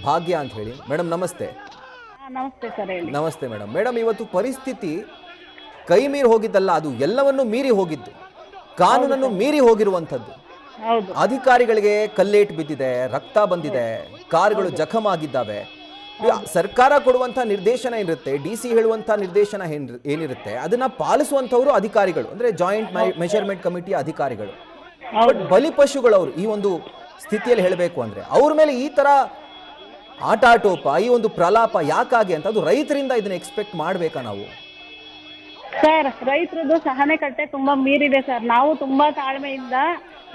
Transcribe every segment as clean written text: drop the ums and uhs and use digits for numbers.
ಭಾಗ್ಯ ಅಂತ ಹೇಳಿ. ಮೇಡಮ್ ನಮಸ್ತೆ. ನಮಸ್ತೆ ಸರ್, ಹೇಳಿ. ನಮಸ್ತೆ ಮೇಡಮ್. ಮೇಡಮ್, ಇವತ್ತು ಪರಿಸ್ಥಿತಿ ಕೈ ಮೀರಿ ಹೋಗಿದ್ದಲ್ಲ, ಅದು ಎಲ್ಲವನ್ನೂ ಮೀರಿ ಹೋಗಿದ್ದು, ಕಾನೂನನ್ನು ಮೀರಿ ಹೋಗಿರುವಂಥದ್ದು. ಹೌದು. ಅಧಿಕಾರಿಗಳಿಗೆ ಕಲ್ಲೇಟು ಬಿದ್ದಿದೆ, ರಕ್ತ ಬಂದಿದೆ, ಕಾರುಗಳು ಜಖಮ್ ಆಗಿದ್ದಾವೆ. ಸರ್ಕಾರ ಕೊಡುವಂಥ ನಿರ್ದೇಶನ ಏನಿರುತ್ತೆ, DC ಹೇಳುವಂಥ ನಿರ್ದೇಶನ ಏನಿರುತ್ತೆ, ಅದನ್ನ ಪಾಲಿಸುವಂಥವ್ರು ಅಧಿಕಾರಿಗಳು, ಅಂದ್ರೆ ಜಾಯಿಂಟ್ ಮೆಷರ್ಮೆಂಟ್ ಕಮಿಟಿಯ ಅಧಿಕಾರಿಗಳು. ಬಟ್ ಬಲಿಪಶುಗಳವರು ಈ ಒಂದು ಸ್ಥಿತಿಯಲ್ಲಿ ಹೇಳಬೇಕು ಅಂದ್ರೆ ಅವ್ರ ಮೇಲೆ ಈ ತರ ಆಟಾಟೋಪ, ಈ ಒಂದು ಪ್ರಲಾಪ ಯಾಕಾಗಿ ಅಂತ, ಅದು ರೈತರಿಂದ ಇದನ್ನ ಎಕ್ಸ್ಪೆಕ್ಟ್ ಮಾಡ್ಬೇಕಾ ನಾವು? ಸರ್, ರೈತರದ್ದು ಸಹನೆ ಕಟ್ಟೆ ತುಂಬಾ ಮೀರಿದೆ ಸರ್. ನಾವು ತುಂಬಾ ತಾಳ್ಮೆಯಿಂದ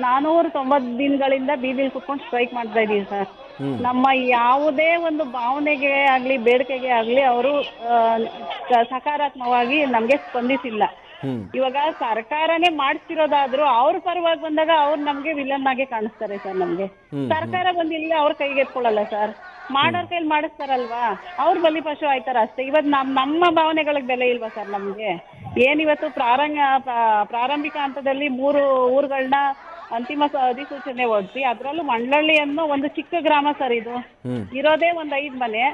490 ದಿನಗಳಿಂದ ಬೀದಿಲಿ ಕುತ್ಕೊಂಡು ಸ್ಟ್ರೈಕ್ ಮಾಡ್ತಾ ಇದೀವಿ ಸರ್. ನಮ್ಮ ಯಾವುದೇ ಒಂದು ಭಾವನೆಗೆ ಆಗ್ಲಿ ಬೇಡಿಕೆಗೆ ಆಗ್ಲಿ ಅವರು ಸಕಾರಾತ್ಮಕವಾಗಿ ನಮ್ಗೆ ಸ್ಪಂದಿಸಿಲ್ಲ. ಇವಾಗ ಸರ್ಕಾರನೇ ಮಾಡಿಸ್ತಿರೋದಾದ್ರೂ ಅವ್ರ ಪರವಾಗಿ ಬಂದಾಗ ಅವ್ರು ನಮ್ಗೆ ವಿಲನ್ ಆಗಿ ಕಾಣಿಸ್ತಾರೆ ಸರ್. ನಮ್ಗೆ ಸರ್ಕಾರ ಬಂದಿಲ್ಲ ಅವ್ರ ಕೈಗೆ ಎತ್ಕೊಳ್ಳಲ್ಲ ಸರ್. ಮಾಡೋರ್ ಕೈಲಿ ಮಾಡಿಸ್ತಾರಲ್ವಾ, ಅವ್ರ ಬಲಿಪಶು ಆಯ್ತಾರ ಅಷ್ಟೇ. ಇವತ್ತು ನಮ್ಮ ಭಾವನೆಗಳಿಗೆ ಬೆಲೆ ಇಲ್ವಾ ಸರ್ ನಮ್ಗೆ? ಏನಿವತ್ತು ಪ್ರಾರಂಭಿಕ ಹಂತದಲ್ಲಿ 3 ಊರುಗಳನ್ನ ಅಂತಿಮ ಅಧಿಸೂಚನೆ ಹೊರಡಿಸಿ, ಅದ್ರಲ್ಲೂ ಮಂಡಳ್ಳಿ ಅನ್ನೋ ಒಂದು ಚಿಕ್ಕ ಗ್ರಾಮ ಸರ್. ಇದು ಇರೋದೇ ಒಂದು 5 ಮನೆ.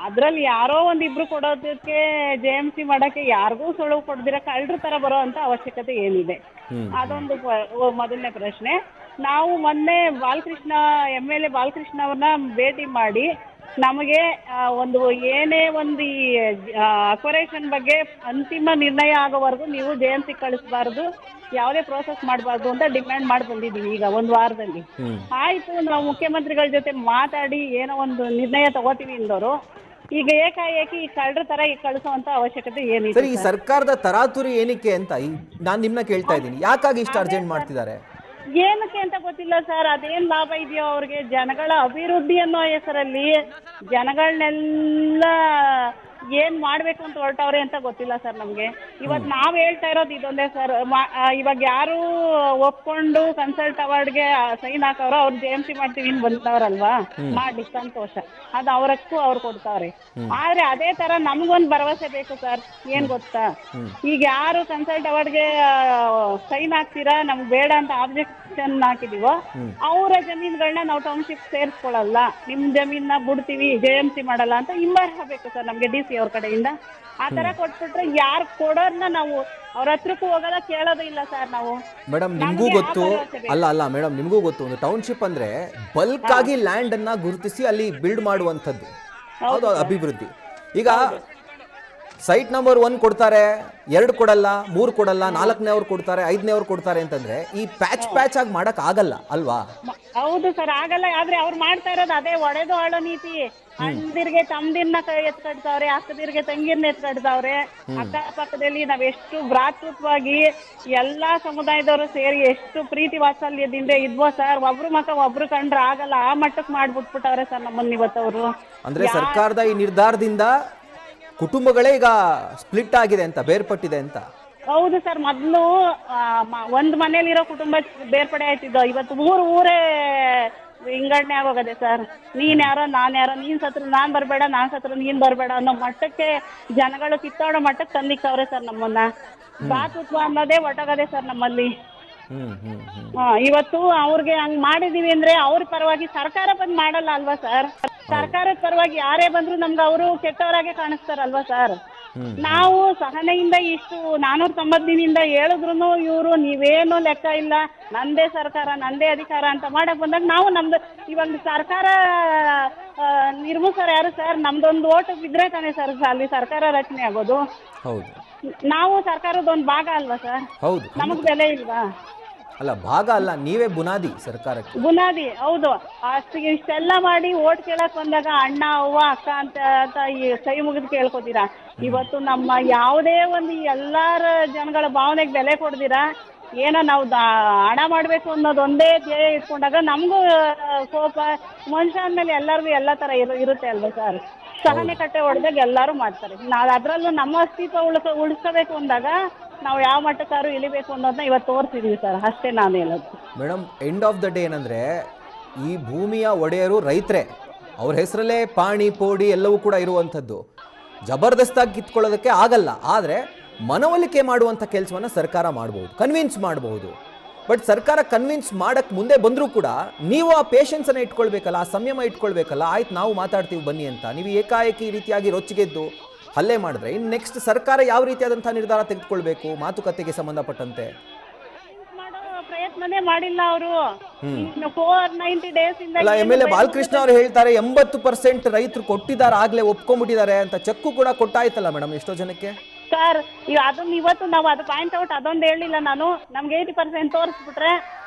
ಅದ್ರಲ್ಲಿ ಯಾರೋ ಒಂದಿಬ್ರು ಕೊಡೋದಕ್ಕೆ JMC ಮಾಡಕ್ಕೆ ಯಾರಿಗೂ ಸುಳುವು ಕೊಡ್ದಿರ ಕಳ್ಳರ ತರ ಬರೋ ಅಂತ ಅವಶ್ಯಕತೆ ಏನಿದೆ? ಅದೊಂದು ಮೊದಲನೇ ಪ್ರಶ್ನೆ. ನಾವು ಮೊನ್ನೆ MLA ಬಾಲಕೃಷ್ಣ ಅವ್ರನ್ನ ಭೇಟಿ ಮಾಡಿ ನಮಗೆ ಒಂದು ಏನೇ ಒಂದು ಈ ಅಕ್ವರೇಷನ್ ಬಗ್ಗೆ ಅಂತಿಮ ನಿರ್ಣಯ ಆಗೋವರೆಗೂ ನೀವು JMC ಕಳಿಸಬಾರ್ದು, ಯಾವುದೇ ಪ್ರೋಸೆಸ್ ಮಾಡಬಾರ್ದು ಅಂತ ಡಿಮ್ಯಾಂಡ್ ಮಾಡಿ ಬಂದಿದ್ದೀವಿ ಈಗ 1 ವಾರದಲ್ಲಿ. ಆಯ್ತು, ನಾವು ಮುಖ್ಯಮಂತ್ರಿಗಳ ಜೊತೆ ಮಾತಾಡಿ ಏನೋ ಒಂದು ನಿರ್ಣಯ ತಗೋತೀವಿ ಎಂದವರು ಈಗ ಏಕಾಏಕಿ ಈ ಕಳ್ಳರ ತರ ಈ ಕಳಿಸುವಂತ ಅವಶ್ಯಕತೆ ಏನಿದೆ ಸರ್? ಈ ಸರ್ಕಾರದ ತರಾತುರಿ ಏನಕ್ಕೆ ಅಂತ ನಾನು ನಿಮ್ಮನ್ನ ಕೇಳ್ತಾ ಇದ್ದೀನಿ. ಯಾಕಾಗಿ ಇಷ್ಟು ಅರ್ಜೆಂಟ್ ಮಾಡ್ತಿದ್ದಾರೆ? ಏನಕ್ಕೆ ಅಂತ ಗೊತ್ತಿಲ್ಲ ಸರ್. ಅದೇನ್ ಲಾಭ ಇದೆಯೋ ಅವ್ರಿಗೆ? ಜನಗಳ ಅಭಿವೃದ್ಧಿ ಅನ್ನೋ ಹೆಸರಲ್ಲಿ ಜನಗಳನ್ನೆಲ್ಲ ಏನ್ ಮಾಡ್ಬೇಕು ಅಂತ ಹೊರಟವ್ರೆ ಅಂತ ಗೊತ್ತಿಲ್ಲ ಸರ್ ನಮ್ಗೆ. ಇವತ್ತು ನಾವ್ ಹೇಳ್ತಾ ಇರೋದು ಇದೊಂದೇ ಸರ್. ಇವಾಗ ಯಾರು ಒಪ್ಕೊಂಡು ಕನ್ಸಲ್ಟ್ ಅವಾರ್ಡ್ಗೆ ಸೈನ್ ಹಾಕವ್ರೋ ಅವ್ರು JMC ಮಾಡ್ತೀವಿ ಇನ್ ಬಂದವ್ರಲ್ವಾ, ಮಾಡ್ಲಿ ಸಂತೋಷ, ಅದು ಅವರಕ್ಕೂ ಅವ್ರು ಕೊಡ್ತಾವ್ರೆ. ಆದ್ರೆ ಅದೇ ತರ ನಮ್ಗೊಂದು ಭರವಸೆ ಬೇಕು ಸರ್. ಏನ್ ಗೊತ್ತಾ, ಈಗ ಯಾರು ಕನ್ಸಲ್ಟ್ ಅವಾರ್ಡ್ಗೆ ಸೈನ್ ಹಾಕ್ತೀರಾ, ನಮ್ಗೆ ಬೇಡ ಅಂತ ಆಬ್ಜೆಕ್ಷನ್ ಹಾಕಿದೀವೋ ಅವರ ಜಮೀನ್ಗಳನ್ನ ನಾವು ಟೌನ್ಶಿಪ್ ಸೇರಿಸ್ಕೊಳ್ಳಲ್ಲ, ನಿಮ್ ಜಮೀನ ಬಿಡ್ತೀವಿ, JMC ಮಾಡಲ್ಲ ಅಂತ ಹಿಂಬಾಲಿಸ ಬೇಕು ಸರ್ ನಮ್ಗೆ DC ಅವ್ರ ಕಡೆಯಿಂದ. ಆ ತರ ಕೊಟ್ಬಿಟ್ರೆ ಯಾರು ಕೊಡೋರ್ನ ನಾವು ಅವ್ರ ಹತ್ರಕ್ಕೂ ಹೋಗಲ್ಲ, ಕೇಳೋದು ಇಲ್ಲ ಸರ್ ನಾವು. ಮೇಡಮ್, ನಿಮ್ಗೂ ಗೊತ್ತು ಅಲ್ಲ ಮೇಡಮ್, ನಿಮ್ಗೂ ಗೊತ್ತು, ಒಂದು ಟೌನ್ಶಿಪ್ ಅಂದ್ರೆ ಬಲ್ಕ್ ಆಗಿ ಲ್ಯಾಂಡ್ ಅನ್ನ ಗುರುತಿಸಿ ಅಲ್ಲಿ ಬಿಲ್ಡ್ ಮಾಡುವಂಥದ್ದು, ಅದು ಅಭಿವೃದ್ಧಿ. ಈಗ ಸೈಟ್ ನಂಬರ್ 1 ಕೊಡ್ತಾರೆ, 2 ಕೊಡಲ್ಲ, 3 ಕೊಡಲ್ಲ, 4ನೇವ್ರು ಕೊಡ್ತಾರೆ, 5ನೇವ್ರು ಕೊಡ್ತಾರೆ ಅಂತಂದ್ರೆ ಈ ಪ್ಯಾಚ್ ಆಗಿ ಮಾಡಕ್ ಆಗಲ್ಲ ಅಲ್ವಾ? ಹೌದು ಸರ್, ಆಗಲ್ಲ. ಆದ್ರೆ ಅವ್ರು ಮಾಡ್ತಾ ಇರೋದು ಅದೇ ಒಡೆದು ಆಳೋ ನೀತಿ. ಅಣ್ಣದಿರ್ಗೆ ತಮ್ಮದಿರ್ನ ಎತ್ಕಡ್ತಾವ್ರೆ, ಅಕ್ಕದಿರ್ಗೆ ತಂಗಿರ್ನ ಎತ್ಕಡ್ತಾವ್ರೆ. ಅಕ್ಕಪಕ್ಕದಲ್ಲಿ ನಾವೆಷ್ಟು ಭ್ರಾತೃತ್ವವಾಗಿ ಎಲ್ಲಾ ಸಮುದಾಯದವರು ಸೇರಿ ಎಷ್ಟು ಪ್ರೀತಿ ವಾತ್ಸಲ್ಯದಿಂದ ಇದ್ವೋ ಸರ್, ಒಬ್ರು ಮಕ್ಕ ಒಬ್ರು ಕಂಡ್ರೆ ಆಗಲ್ಲ, ಆ ಮಟ್ಟಕ್ಕೆ ಮಾಡ್ಬಿಟ್ಬಿಟ್ಟವ್ರೆ ಸರ್ ನಮ್ಮನ್ನ ಇವತ್ತವರು. ಅಂದ್ರೆ ಸರ್ಕಾರದ ಈ ನಿರ್ಧಾರದಿಂದ ಕುಟುಂಬಗಳೇ ಈಗ ಸ್ಪ್ಲಿಟ್ ಆಗಿದೆ ಅಂತ, ಬೇರ್ಪಟ್ಟಿದೆ ಅಂತ. ಹೌದು ಸರ್. ಮೊದಲು ಒಂದು ಮನೇಲಿರೋ ಕುಟುಂಬ ಬೇರ್ಪಡೆ ಆಯ್ತಿದ್ದೋ, ಇವತ್ತು ಊರೇ ವಿಂಗಡಣೆ ಆಗೋಗದೆ ಸರ್. ನೀನ್ ಯಾರೋ ನಾನ್ ಯಾರೋ, ನೀನ್ ಸತ್ರು ನಾನ್ ಬರ್ಬೇಡ, ನಾನ್ ಸತ್ರು ನೀನ್ ಬರ್ಬೇಡ ಅನ್ನೋ ಮಟ್ಟಕ್ಕೆ ಜನಗಳು ಕಿತ್ತಾಡೋ ಮಟ್ಟಕ್ಕೆ ತಂದಿಕ್ಕವ್ರೆ ಸರ್ ನಮ್ಮನ್ನ. ಭ್ರಾತೃತ್ವ ಅನ್ನೋದೇ ಒಟ್ಟೋಗದೆ ಸರ್ ನಮ್ಮಲ್ಲಿ. ಇವತ್ತು ಅವ್ರಿಗೆ ಹಂಗ್ ಮಾಡಿದೀವಿ ಅಂದ್ರೆ ಅವ್ರ ಪರವಾಗಿ ಸರ್ಕಾರ ಬಂದ್ ಮಾಡಲ್ಲ ಅಲ್ವಾ ಸರ್? ಸರ್ಕಾರದ ಪರವಾಗಿ ಯಾರೇ ಬಂದ್ರು ನಮ್ಗೆ ಅವರು ಕೆಟ್ಟವರಾಗೆ ಕಾಣಿಸ್ತಾರಲ್ವಾ ಸರ್? ನಾವು ಸಹನೆಯಿಂದ ಇಷ್ಟು 490 ದಿನದಿಂದ ಹೇಳಿದ್ರು ಇವರು ನೀವೇನು ಲೆಕ್ಕ ಇಲ್ಲ, ನಂದೇ ಸರ್ಕಾರ ನಂದೇ ಅಧಿಕಾರ ಅಂತ ಮಾಡಕ್ ಬಂದಾಗ ನಾವು ನಮ್ದು ಇವಾಗ ಸರ್ಕಾರ ನಿರ್ಮಿಸೋರು ಯಾರು ಸರ್? ನಮ್ದೊಂದು ಓಟು ಬಿದ್ರೆ ತಾನೇ ಸರ್ ಅಲ್ಲಿ ಸರ್ಕಾರ ರಚನೆ ಆಗೋದು. ನಾವು ಸರ್ಕಾರದ ಒಂದು ಭಾಗ ಅಲ್ವಾ ಸರ್? ನಮಗ್ ಬೆಲೆ ಇಲ್ವಾ? ಅಲ್ಲ, ಭಾಗ ಅಲ್ಲ, ನೀವೇ ಬುನಾದಿ ಸರ್ಕಾರಕ್ಕೆ. ಬುನಾದಿ, ಹೌದು. ಇಷ್ಟೆಲ್ಲ ಮಾಡಿ ಓಟ್ ಕೇಳಕ್ ಬಂದಾಗ ಅಣ್ಣ ಅವ್ವ ಅಕ್ಕ ಅಂತ ಕೈ ಮುಗಿದು ಕೇಳ್ಕೊತೀರಾ. ಇವತ್ತು ನಮ್ಮ ಯಾವುದೇ ಒಂದು ಎಲ್ಲಾರ ಜನಗಳ ಭಾವನೆಗೆ ಬೆಲೆ ಕೊಡ್ದಿರಾ, ಏನೋ ನಾವು ಹಣ ಮಾಡ್ಬೇಕು ಅನ್ನೋದೊಂದೇ ಧ್ಯೇಯ ಇಟ್ಕೊಂಡಾಗ ನಮಗೂ ಕೋಪ, ಮನುಷ್ಯ ಅಂದ್ಮೇಲೆ ಎಲ್ಲರಿಗೂ ಎಲ್ಲ ತರ ಇರುತ್ತೆ ಅಲ್ವಾ ಸರ್? ಸಹನೆ ಕಟ್ಟೆ ಹೊಡೆದಾಗ ಎಲ್ಲರೂ ಮಾಡ್ತಾರೆ. ನಾವು ಅದರಲ್ಲೂ ನಮ್ಮ ಅಸ್ತಿತ್ವ ಉಳಿಸ್ಕೋಬೇಕು ಅಂದಾಗ ನಾವು ಯಾವ ಮಟ್ಟಕ್ಕಾರು ಇಳಿಬೇಕು ಅನ್ನೋದನ್ನ ಇವತ್ತು ತೋರಿಸಿದೀವಿ ಸರ್, ಅಷ್ಟೇ ನಾನು ಹೇಳೋದು. Madam, end of the day ಏನಂದ್ರೆ ಈ ಭೂಮಿಯ ಒಡೆಯರು ರೈತರೇ, ಅವ್ರ ಹೆಸರಲ್ಲೇ ಪಾಣಿ ಪೋಡಿ ಎಲ್ಲವೂ ಕೂಡ ಇರುವಂಥದ್ದು. ಜಬರ್ದಸ್ತಾಗಿ ಕಿತ್ಕೊಳ್ಳೋದಕ್ಕೆ ಆಗಲ್ಲ, ಆದರೆ ಮನವೊಲಿಕೆ ಮಾಡುವಂಥ ಕೆಲಸವನ್ನು ಸರ್ಕಾರ ಮಾಡಬಹುದು, ಕನ್ವಿನ್ಸ್ ಮಾಡಬಹುದು. ಬಟ್ ಸರ್ಕಾರ ಕನ್ವಿನ್ಸ್ ಮಾಡಕ್ ಮುಂದೆ ಬಂದರೂ ಕೂಡ ನೀವು ಆ ಪೇಷನ್ಸ್ ಅನ್ನ ಇಟ್ಕೊಳ್ಬೇಕಲ್ಲ, ಆ ಸಂಯಮ ಇಟ್ಕೊಳ್ಬೇಕಲ್ಲ. ಆಯ್ತು ನಾವು ಮಾತಾಡ್ತೀವಿ ಬನ್ನಿ ಅಂತ ನೀವು ಏಕಾಏಕಿ ಈ ರೀತಿಯಾಗಿ ರೊಚ್ಚಿಗೆದ್ದು ಹಲ್ಲೆ ಮಾಡಿದ್ರೆ ಇನ್ನು ನೆಕ್ಸ್ಟ್ ಸರ್ಕಾರ ಯಾವ ರೀತಿಯಾದಂತಹ ನಿರ್ಧಾರ ತೆಗೆದುಕೊಳ್ಬೇಕು ಮಾತುಕತೆಗೆ ಸಂಬಂಧಪಟ್ಟಂತೆ? ಮಾಡೋ ಪ್ರಯತ್ನನೇ ಮಾಡಿಲ್ಲ ಅವರು. 490 days ಇಂದ ಅಲ್ಲ, MLA ಬಾಲಕೃಷ್ಣ ಅವರು ಹೇಳ್ತಾರೆ 80% ರೈತರು ಕೊಟ್ಟಿದ್ದಾರೆ, ಆಗ್ಲೇ ಒಪ್ಕೊಂಡ್ಬಿಟ್ಟಿದ್ದಾರೆ ಅಂತ. ಚೆಕ್ಕು ಕೂಡ ಕೊಟ್ಟಾಯ್ತಲ್ಲ ಮೇಡಮ್ ಎಷ್ಟೋ ಜನಕ್ಕೆ. ಸರ್ ಅದನ್ನ ಇವತ್ತು ನಾವು ಅದು ಪಾಯಿಂಟ್ ಔಟ್ ಅದೊಂದು ಹೇಳಿಲ್ಲ ನಾನು. ನಮ್ಗೆ 80% ತೋರಿಸ್ಬಿಟ್ರೆ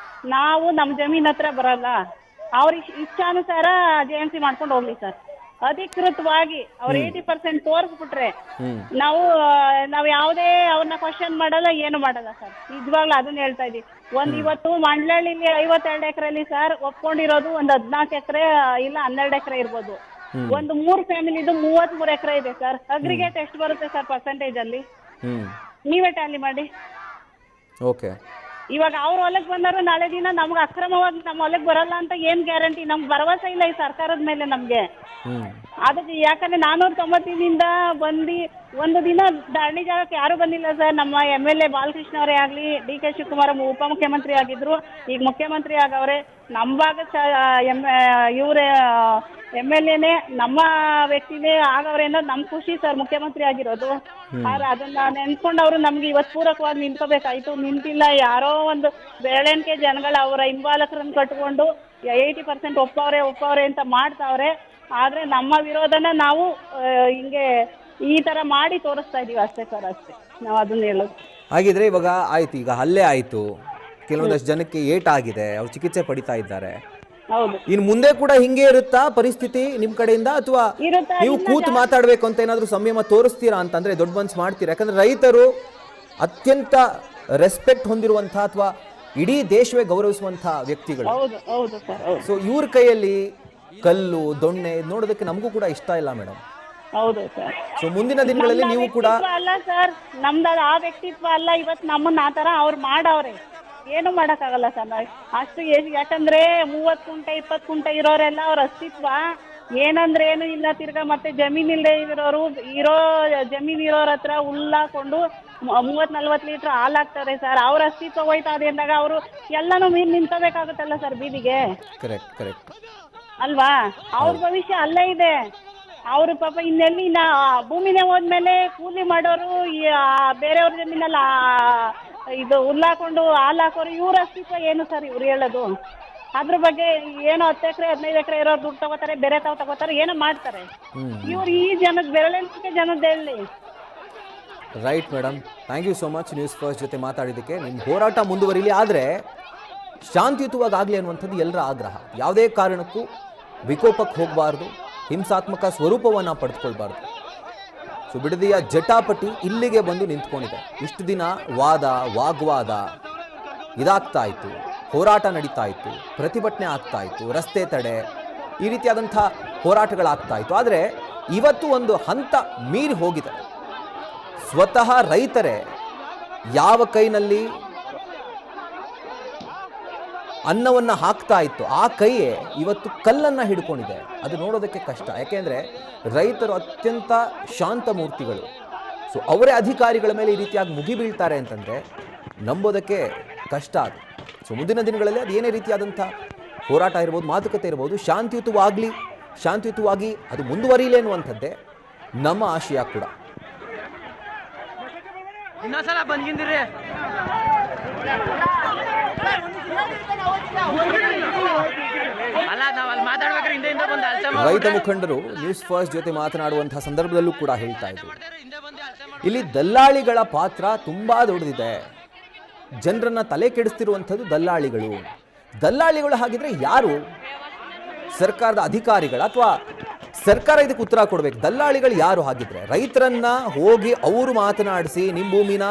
ನಾವು ನಮ್ಮ ಜಮೀನ್ ಹತ್ರ ಬರಲ್ಲ. ಅವ್ರಿಗೆ ಇಚ್ಛಾನುಸಾರ JMC ಮಾಡ್ಕೊಂಡು ಹೋಗ್ಲಿ ಸರ್. ಅಧಿಕೃತವಾಗಿ ಅವ್ರು 80% ತೋರಿಸ್ಬಿಟ್ರೆ ನಾವು ಯಾವುದೇ ಅವ್ರನ್ನ ಕ್ವಶನ್ ಮಾಡಲ್ಲ, ಏನು ಮಾಡಲ್ಲ ಸರ್. ನಿಜವಾಗ್ಲೂ ಅದನ್ನ ಹೇಳ್ತಾ ಇದೀವಿ. ಇವತ್ತು ಮಂಡ್ಲಳ್ಳಿಲಿ 52 ಎಕರೆಲಿ ಸರ್ ಒಪ್ಕೊಂಡಿರೋದು ಒಂದು 14 ಎಕರೆ ಇಲ್ಲ 12 ಎಕರೆ ಇರ್ಬೋದು. ಒಂದು 3 ಫ್ಯಾಮಿಲಿದು 33 ಎಕರೆ ಇದೆ ಸರ್. ಅಗ್ರಿಗೇಟ್ ಎಷ್ಟು ಬರುತ್ತೆ ಸರ್ ಪರ್ಸೆಂಟೇಜ್ ಅಲ್ಲಿ? ನೀವೇ ಟ್ಯಾಲಿ ಮಾಡಿ. ಓಕೆ, ಇವಾಗ ಅವ್ರ ಹೊಲಕ್ಕೆ ಬಂದರು, ನಾಳೆ ದಿನ ನಮ್ಗೆ ಅಕ್ರಮವಾಗಿ ನಮ್ಮ ಹೊಲಕ್ಕೆ ಬರಲ್ಲ ಅಂತ ಏನ್ ಗ್ಯಾರಂಟಿ? ನಮ್ಗೆ ಭರವಸೆ ಇಲ್ಲ ಈ ಸರ್ಕಾರದ ಮೇಲೆ ನಮ್ಗೆ. ಅದಕ್ಕೆ ಯಾಕಂದ್ರೆ 490 ಬಂದು ಒಂದು ದಿನ ಧರಣಿ ಜಾಗಕ್ಕೆ ಯಾರು ಬಂದಿಲ್ಲ ಸರ್. ನಮ್ಮ MLA ಬಾಲಕೃಷ್ಣ ಅವರೇ ಆಗ್ಲಿ, DK ಶಿವಕುಮಾರ್ ಉಪಮುಖ್ಯಮಂತ್ರಿ ಆಗಿದ್ರು, ಈಗ ಮುಖ್ಯಮಂತ್ರಿ ಆಗವ್ರೆ. ನಮ್ಮ ಭಾಗದ ಇವರೇ MLAನೇ ನಮ್ಮ ವ್ಯಕ್ತಿನೇ ಆಗವ್ರೆ ಅನ್ನೋದು ನಮ್ ಖುಷಿ ಸರ್, ಮುಖ್ಯಮಂತ್ರಿ ಆಗಿರೋದು. ಅದನ್ನ ನೆನ್ಸ್ಕೊಂಡು ಅವರು ನಮ್ಗೆ ಇವತ್ತು ಪೂರಕವಾಗಿ ನಿಂತ್ಕೋಬೇಕಾಯ್ತು. ನಿಂತಿಲ್ಲ. ಯಾರೋ ಒಂದು ಬೆರಳೆಣಿಕೆ ಜನಗಳು ಅವರ ಹಿಂಬಾಲಕರನ್ನ ಕಟ್ಕೊಂಡು 80% ಒಪ್ಪವ್ರೆ ಅಂತ ಮಾಡ್ತಾವ್ರೆ. ಆದ್ರೆ ನಮ್ಮ ವಿರೋಧನ ನಾವು ಹಿಂಗೆ ಈ ತರ ಮಾಡಿ ತೋರಿಸ್ತಾ ಇದೀವಿ ಅಷ್ಟೇ ಸರ್, ಅಷ್ಟೇ ನಾವು ಅದನ್ನ ಹೇಳೋದು. ಹಾಗಿದ್ರೆ ಇವಾಗ ಆಯ್ತು, ಈಗ ಹಲ್ಲೆ ಆಯ್ತು, ಕೆಲವೊಂದಷ್ಟು ಜನಕ್ಕೆ ಏಟಾಗಿದೆ, ಅವ್ರು ಚಿಕಿತ್ಸೆ ಪಡಿತಾ ಇದ್ದಾರೆ. ಹೌದು. ಇನ್ ಮುಂದೆ ಕೂಡ ಹಿಂಗೆ ಇರುತ್ತಾ ಪರಿಸ್ಥಿತಿ ನಿಮ್ ಕಡೆಯಿಂದ, ಅಥವಾ ನೀವು ಕೂತು ಮಾತಾಡ್ಬೇಕು ಅಂತ ಏನಾದ್ರು ಸಂಯಮ ತೋರಿಸ್ತೀರಾ ಅಂತಂದ್ರೆ ದೊಡ್ಡ ಮನ್ಸು ಮಾಡ್ತೀರಾ? ಯಾಕಂದ್ರೆ ರೈತರು ಅತ್ಯಂತ ರೆಸ್ಪೆಕ್ಟ್ ಹೊಂದಿರುವಂತಹ ಅಥವಾ ಇಡೀ ದೇಶವೇ ಗೌರವಿಸುವಂತಹ ವ್ಯಕ್ತಿಗಳು. ಸೊ ಇವ್ರ ಕೈಯಲ್ಲಿ ಕಲ್ಲು ದೊಣ್ಣೆ ನೋಡೋದಕ್ಕೆ ನಮಗೂ ಕೂಡ ಇಷ್ಟ ಇಲ್ಲ ಮೇಡಮ್. ಹೌದು ಸರ್. ಸೊ ಮುಂದಿನ ದಿನಗಳಲ್ಲಿ ನೀವು ಕೂಡ ಅಲ್ಲ ಸರ್, ನಮ್ದು ಆ ವ್ಯಕ್ತಿತ್ವ ಅಲ್ಲ. ಇವತ್ತು ನಮ್ಮನ್ನ ಆ ತರ ಅವ್ರು ಮಾಡವ್ರೆ, ಏನು ಮಾಡಕ್ಕಾಗಲ್ಲ ಸರ್. ಅಷ್ಟು ಯಾಕಂದ್ರೆ 30 ಕುಂಟೆ 20 ಕುಂಟೆ ಇರೋರೆಲ್ಲ ಅವ್ರ ಅಸ್ತಿತ್ವ ಏನಂದ್ರೆ ಏನು ಇಲ್ಲ. ತಿರ್ಗಾ ಮತ್ತೆ ಜಮೀನ್ ಇಲ್ಲದೆ ಇರೋರು ಜಮೀನ್ ಇರೋರ ಹತ್ರ ಹುಲ್ಲಾಕೊಂಡು 30-40 ಲೀಟರ್ ಹಾಲು ಹಾಕ್ತಾರೆ ಸರ್. ಅವ್ರ ಅಸ್ತಿತ್ವ ಹೋಯ್ತಾ ಇದೆ ಅಂದಾಗ ಅವರು ಎಲ್ಲಾನು ಮೀನ್ ನಿಂತಬೇಕಾಗುತ್ತಲ್ಲ ಸರ್ ಬೀದಿಗೆ. ಕರೆಕ್ಟ್ ಅಲ್ವಾ? ಅವ್ರ ಭವಿಷ್ಯ ಅಲ್ಲೇ ಇದೆ. ಅವ್ರು ಪಾಪ ಇನ್ನೆಲ್ಲಿ ಭೂಮಿನೇ ಹೋದ್ಮೇಲೆ ಕೂಲಿ ಮಾಡೋರು ಬೇರೆಯವ್ರ ಜಮೀನಲ್ಲ ಇದು ಹುಲ್ಲಾಕೊಂಡು ಹಾಲು ಹಾಕೋರು, ಇವ್ರ ಅಸ್ತಿತ್ವ ಏನು ಸರ್ ಇವ್ರು ಹೇಳೋದು? ಅದ್ರ ಬಗ್ಗೆ ಏನೋ 10 ಎಕರೆ 15 ಎಕರೆ ಇರೋರು ದುಡ್ಡು ತಗೋತಾರೆ, ಬೇರೆ ತಗೋತಾರೆ, ಏನೋ ಮಾಡ್ತಾರೆ. ಇವ್ರು ಈ ಜನದ ಬೆರಳೆಣಿಕೆ ಜನದ ಹೇಳಿ. Right madam, thank you so much news first ಜೊತೆ ಮಾತಾಡಿದ್ದಕ್ಕೆ. ನಿಮ್ಮ ಹೋರಾಟ ಮುಂದುವರಿಲಿ, ಆದರೆ ಶಾಂತಿಯುತವಾಗಿ ಆಗಲಿ ಅನ್ನುವಂಥದ್ದು ಎಲ್ಲರ ಆಗ್ರಹ. ಯಾವುದೇ ಕಾರಣಕ್ಕೂ ವಿಕೋಪಕ್ಕೆ ಹೋಗಬಾರ್ದು, ಹಿಂಸಾತ್ಮಕ ಸ್ವರೂಪವನ್ನು ಪಡೆದುಕೊಳ್ಬಾರ್ದು. ಸೊ ಬಿಡದಿಯ ಜಟಾಪಟಿ ಇಲ್ಲಿಗೆ ಬಂದು ನಿಂತ್ಕೊಂಡಿದೆ. ಇಷ್ಟು ದಿನ ವಾಗ್ವಾದ ಇದಾಗ್ತಾ ಇತ್ತು, ಹೋರಾಟ ನಡೀತಾ ಇತ್ತು, ಪ್ರತಿಭಟನೆ ಆಗ್ತಾ ಇತ್ತು, ರಸ್ತೆ ತಡೆ, ಈ ರೀತಿಯಾದಂಥ ಹೋರಾಟಗಳಾಗ್ತಾ ಇತ್ತು. ಆದರೆ ಇವತ್ತು ಒಂದು ಹಂತ ಮೀರಿ ಹೋಗಿದೆ. ಸ್ವತಃ ರೈತರೇ ಯಾವ ಕೈನಲ್ಲಿ ಅನ್ನವನ್ನು ಹಾಕ್ತಾ ಇತ್ತು ಆ ಕೈಯೇ ಇವತ್ತು ಕಲ್ಲನ್ನು ಹಿಡ್ಕೊಂಡಿದೆ. ಅದು ನೋಡೋದಕ್ಕೆ ಕಷ್ಟ. ಯಾಕೆಂದರೆ ರೈತರು ಅತ್ಯಂತ ಶಾಂತ ಮೂರ್ತಿಗಳು. ಸೊ ಅವರೇ ಅಧಿಕಾರಿಗಳ ಮೇಲೆ ಈ ರೀತಿಯಾಗಿ ಮುಗಿಬೀಳ್ತಾರೆ ಅಂತಂದರೆ ನಂಬೋದಕ್ಕೆ ಕಷ್ಟ. ಅದು ಸೊ ಮುಂದಿನ ದಿನಗಳಲ್ಲಿ ಅದು ಏನೇ ರೀತಿಯಾದಂಥ ಹೋರಾಟ ಇರ್ಬೋದು, ಮಾತುಕತೆ ಇರ್ಬೋದು, ಶಾಂತಿಯುತವಾಗಿ ಅದು ಮುಂದುವರಿಯಲಿ ಅನ್ನುವಂಥದ್ದೇ ನಮ್ಮ ಆಶಯ ಕೂಡ. ಇನ್ನೊಂದ್ಸಲ ಬಂದ್ಗಿಂದಿರಿ. ರೈತ ಮುಖಂಡರು ನ್ಯೂಸ್ ಫಸ್ಟ್ ಜೊತೆ ಮಾತನಾಡುವಂತಹ ಸಂದರ್ಭದಲ್ಲೂ ಕೂಡ ಹೇಳ್ತಾ ಇದ್ರು, ಇಲ್ಲಿ ದಲ್ಲಾಳಿಗಳ ಪಾತ್ರ ತುಂಬಾ ದೊಡ್ಡದಿದೆ. ಜನರನ್ನ ತಲೆ ಕೆಡಿಸ್ತಿರುವಂಥದ್ದು ದಲ್ಲಾಳಿಗಳು. ಹಾಗಿದ್ರೆ ಯಾರು? ಸರ್ಕಾರದ ಅಧಿಕಾರಿಗಳ ಅಥವಾ ಸರ್ಕಾರ ಇದಕ್ಕೆ ಉತ್ತರ ಕೊಡ್ಬೇಕು. ದಲ್ಲಾಳಿಗಳು ಯಾರು ಹಾಗಿದ್ರೆ? ರೈತರನ್ನ ಹೋಗಿ ಅವರು ಮಾತನಾಡಿಸಿ ನಿಮ್ಮ ಭೂಮಿನ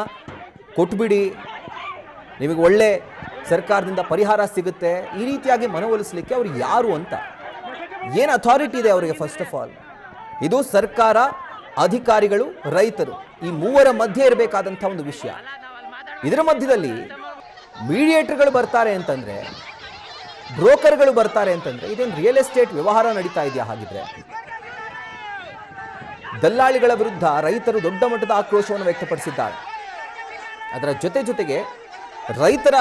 ಕೊಟ್ಬಿಡಿ, ನಿಮಗೆ ಒಳ್ಳೆ ಸರ್ಕಾರದಿಂದ ಪರಿಹಾರ ಸಿಗುತ್ತೆ, ಈ ರೀತಿಯಾಗಿ ಮನವೊಲಿಸಲಿಕ್ಕೆ ಅವ್ರು ಯಾರು ಅಂತ ಏನು ಅಥಾರಿಟಿ ಇದೆ ಅವರಿಗೆ? ಫಸ್ಟ್ ಆಫ್ ಆಲ್ ಇದು ಸರ್ಕಾರ, ಅಧಿಕಾರಿಗಳು, ರೈತರು, ಈ ಮೂವರ ಮಧ್ಯೆ ಇರಬೇಕಾದಂಥ ಒಂದು ವಿಷಯ. ಇದರ ಮಧ್ಯದಲ್ಲಿ ಮೀಡಿಯೇಟರ್ಗಳು ಬರ್ತಾರೆ ಅಂತಂದ್ರೆ, ಬ್ರೋಕರ್ಗಳು ಬರ್ತಾರೆ ಅಂತಂದ್ರೆ, ಇದೇನು ರಿಯಲ್ ಎಸ್ಟೇಟ್ ವ್ಯವಹಾರ ನಡೀತಾ ಇದೆಯಾ? ಹಾಗಿದ್ರೆ ದಲ್ಲಾಳಿಗಳ ವಿರುದ್ಧ ರೈತರು ದೊಡ್ಡ ಮಟ್ಟದ ಆಕ್ರೋಶವನ್ನು ವ್ಯಕ್ತಪಡಿಸಿದ್ದಾರೆ. ಅದರ ಜೊತೆಗೆ ರೈತರ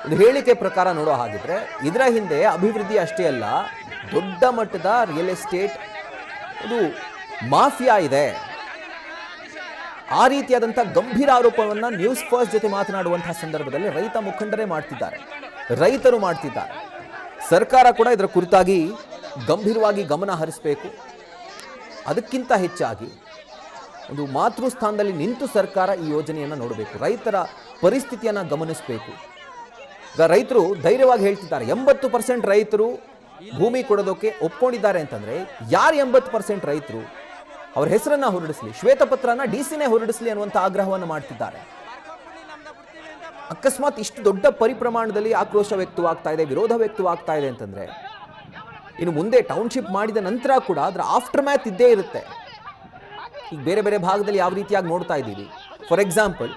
ಒಂದು ಹೇಳಿಕೆ ಪ್ರಕಾರ ನೋಡೋ ಹಾಗಿದ್ರೆ ಇದರ ಹಿಂದೆ ಅಭಿವೃದ್ಧಿ ಅಷ್ಟೇ ಅಲ್ಲ, ದೊಡ್ಡ ಮಟ್ಟದ ರಿಯಲ್ ಎಸ್ಟೇಟ್ ಇದು ಮಾಫಿಯಾ ಇದೆ. ಆ ರೀತಿಯಾದಂಥ ಗಂಭೀರ ಆರೋಪವನ್ನು ನ್ಯೂಸ್ ಫಸ್ಟ್ ಜೊತೆ ಮಾತನಾಡುವಂತಹ ಸಂದರ್ಭದಲ್ಲಿ ರೈತ ಮುಖಂಡರೇ ಮಾಡ್ತಿದ್ದಾರೆ, ರೈತರು ಮಾಡ್ತಿದ್ದಾರೆ. ಸರ್ಕಾರ ಕೂಡ ಇದರ ಕುರಿತಾಗಿ ಗಂಭೀರವಾಗಿ ಗಮನ ಹರಿಸಬೇಕು. ಅದಕ್ಕಿಂತ ಹೆಚ್ಚಾಗಿ ಒಂದು ಮಾತೃ ಸ್ಥಾನದಲ್ಲಿ ನಿಂತು ಸರ್ಕಾರ ಈ ಯೋಜನೆಯನ್ನು ನೋಡಬೇಕು, ರೈತರ ಪರಿಸ್ಥಿತಿಯನ್ನು ಗಮನಿಸಬೇಕು. ಈಗ ರೈತರು ಧೈರ್ಯವಾಗಿ ಹೇಳ್ತಿದ್ದಾರೆ, 80% ರೈತರು ಭೂಮಿ ಕೊಡೋದಕ್ಕೆ ಒಪ್ಕೊಂಡಿದ್ದಾರೆ ಅಂತಂದ್ರೆ ಯಾರು 80% ರೈತರು? ಅವ್ರ ಹೆಸರನ್ನ ಹೊರಡಿಸಲಿ, ಶ್ವೇತಪತ್ರನ ಡಿಸಿನೇ ಹೊರಡಿಸಲಿ ಅನ್ನುವಂಥ ಆಗ್ರಹವನ್ನು ಮಾಡ್ತಿದ್ದಾರೆ. ಅಕಸ್ಮಾತ್ ಇಷ್ಟು ದೊಡ್ಡ ಪರಿಪ್ರಮಾಣದಲ್ಲಿ ಆಕ್ರೋಶ ವ್ಯಕ್ತವಾಗ್ತಾ ಇದೆ, ವಿರೋಧ ವ್ಯಕ್ತವಾಗ್ತಾ ಇದೆ ಅಂತಂದ್ರೆ ಇನ್ನು ಮುಂದೆ ಟೌನ್ಶಿಪ್ ಮಾಡಿದ ನಂತರ ಕೂಡ ಅದರ ಆಫ್ಟರ್ ಮ್ಯಾಥ್ ಇದ್ದೇ ಇರುತ್ತೆ. ಈಗ ಬೇರೆ ಬೇರೆ ಭಾಗದಲ್ಲಿ ಯಾವ ರೀತಿಯಾಗಿ ನೋಡ್ತಾ ಇದ್ದೀವಿ. ಫಾರ್ ಎಕ್ಸಾಂಪಲ್,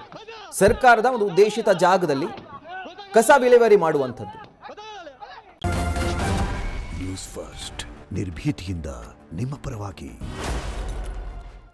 ಸರ್ಕಾರದ ಒಂದು ಉದ್ದೇಶಿತ ಜಾಗದಲ್ಲಿ ಕಸ ವಿಲೇವಾರಿ ಮಾಡುವಂಥದ್ದು. ನ್ಯೂಸ್ ಫಸ್ಟ್ ನಿರ್ಭೀತಿಯಿಂದ ನಿಮ್ಮ ಪರವಾಗಿ.